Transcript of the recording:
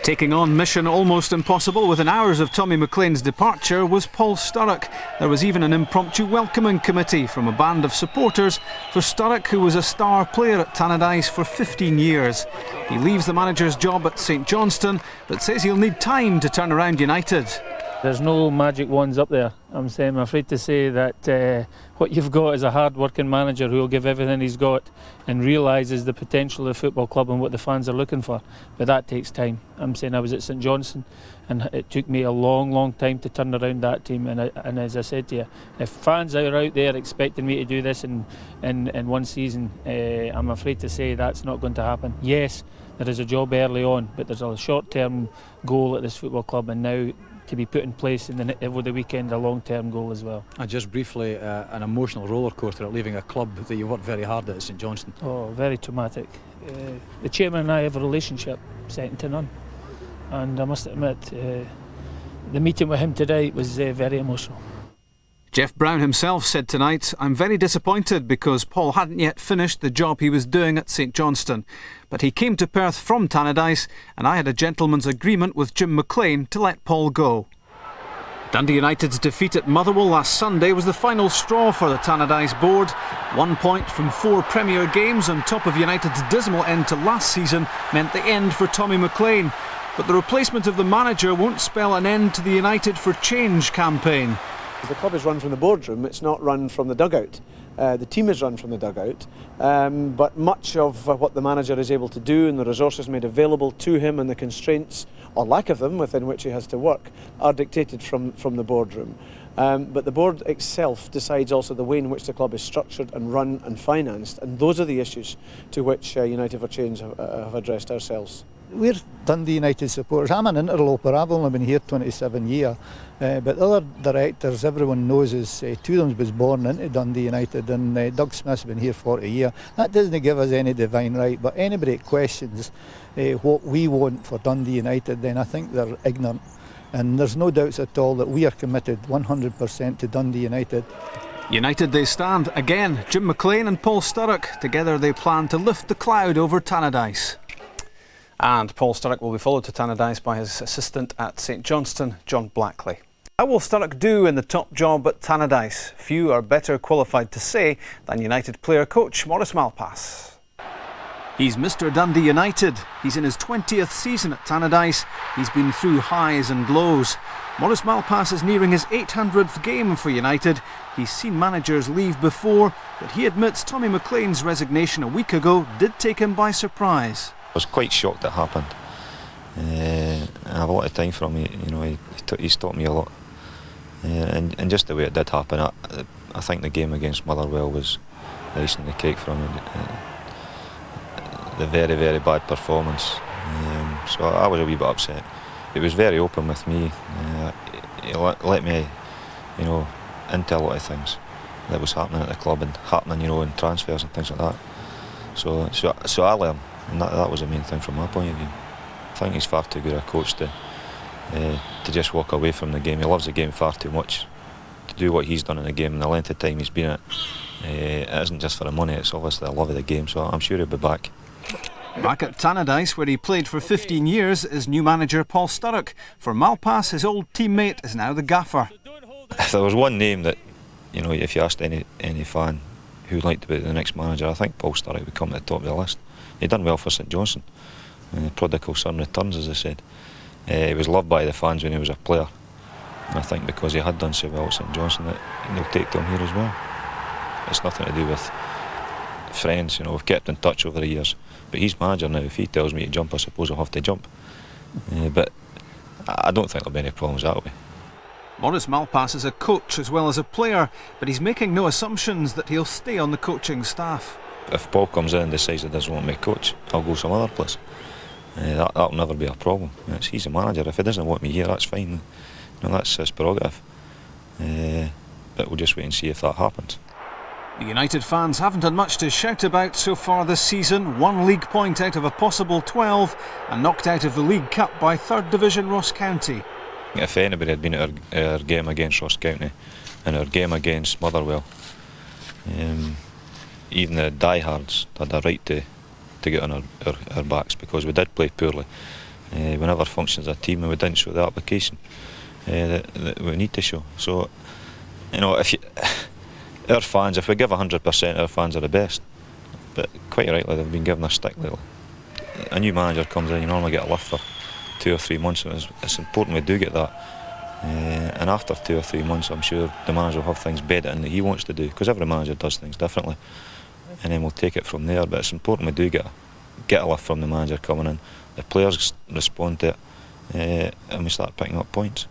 Taking on mission almost impossible within hours of Tommy McLean's departure was Paul Sturrock. There was even an impromptu welcoming committee from a band of supporters for Sturrock, who was a star player at Tannadice for 15 years. He leaves the manager's job at St Johnstone, but says he'll need time to turn around United. There's no magic wands up there. I'm afraid to say that what you've got is a hard-working manager who will give everything he's got and realises the potential of the football club and what the fans are looking for. But that takes time. I was at St Johnstone and it took me a long time to turn around that team. And as I said to you, if fans are out there expecting me to do this in one season, I'm afraid to say that's not going to happen. Yes, there is a job early on, but there's a short-term goal at this football club, and now to be put in place over the weekend, a long-term goal as well. And just briefly, an emotional roller coaster at leaving a club that you worked very hard at St Johnstone. Oh, very traumatic. The chairman and I have a relationship second to none, and I must admit, the meeting with him today was very emotional. Jeff Brown himself said tonight, "I'm very disappointed because Paul hadn't yet finished the job he was doing at St Johnstone. But he came to Perth from Tannadice and I had a gentleman's agreement with Jim McLean to let Paul go." Dundee United's defeat at Motherwell last Sunday was the final straw for the Tannadice board. 1 point from 4 Premier games on top of United's dismal end to last season meant the end for Tommy McLean. But the replacement of the manager won't spell an end to the United for Change campaign. The club is run from the boardroom, it's not run from the dugout. The team is run from the dugout, but much of what the manager is able to do and the resources made available to him and the constraints, or lack of them, within which he has to work, are dictated from the boardroom. But the board itself decides also the way in which the club is structured and run and financed, and those are the issues to which United for Change have addressed ourselves. We're Dundee United supporters. I'm an interloper, I've only been here 27 years, but other directors, everyone knows us. Two of them was born into Dundee United, and Doug Smith's been here 40 years. That doesn't give us any divine right, but anybody that questions what we want for Dundee United, then I think they're ignorant. And there's no doubts at all that we are committed 100% to Dundee United. United they stand again. Jim McLean and Paul Sturrock. Together they plan to lift the cloud over Tannadice. And Paul Sturrock will be followed to Tannadice by his assistant at St Johnstone, John Blackley. How will Sturrock do in the top job at Tannadice? Few are better qualified to say than United player coach Maurice Malpas. He's Mr Dundee United. He's in his 20th season at Tannadice. He's been through highs and lows. Maurice Malpas is nearing his 800th game for United. He's seen managers leave before, but he admits Tommy McLean's resignation a week ago did take him by surprise. I was quite shocked it happened. I have a lot of time for him. He's taught me a lot, and just the way it did happen, I think the game against Motherwell was icing on the cake for him. The very bad performance. So I was a wee bit upset. He was very open with me. He let me, into a lot of things that was happening at the club and happening, in transfers and things like that. So I learned. And that was the main thing from my point of view. I think he's far too good a coach to just walk away from the game. He loves the game far too much to do what he's done in the game and the length of time he's been at. It isn't just for the money, it's obviously the love of the game, so I'm sure he'll be back. Back at Tannadice, where he played for 15 years, is new manager Paul Sturrock. For Malpas, his old teammate is now the gaffer. If there was one name that, if you asked any fan who'd like to be the next manager, I think Paul Sturrock would come to the top of the list. He done well for St Johnstone. Prodigal son returns, as I said. He was loved by the fans when he was a player. And I think because he had done so well at St Johnstone, that he'll take to him here as well. It's nothing to do with friends, we've kept in touch over the years. But he's manager now. If he tells me to jump, I suppose I'll have to jump. But I don't think there'll be any problems that way. Maurice Malpas is a coach as well as a player, but he's making no assumptions that he'll stay on the coaching staff. If Paul comes in and decides he doesn't want me to coach, I'll go some other place. That'll never be a problem. He's a manager. If he doesn't want me here, that's fine. That's his prerogative. But we'll just wait and see if that happens. The United fans haven't had much to shout about so far this season. 1 league point out of a possible 12 and knocked out of the League Cup by 3rd Division Ross County. If anybody had been at our game against Ross County and our game against Motherwell, even the diehards had a right to get on our backs, because we did play poorly. we never functioned as a team, and we didn't show the application that we need to show. So, you know, our fans, if we give 100%, our fans are the best. But quite rightly, they've been given a stick lately. A new manager comes in, you normally get a lift for 2 or 3 months, and it's important we do get that. And after 2 or 3 months, I'm sure the manager will have things better than he wants to do, because every manager does things differently, and then we'll take it from there. But it's important we do get a lift from the manager coming in, the players respond to it, and we start picking up points.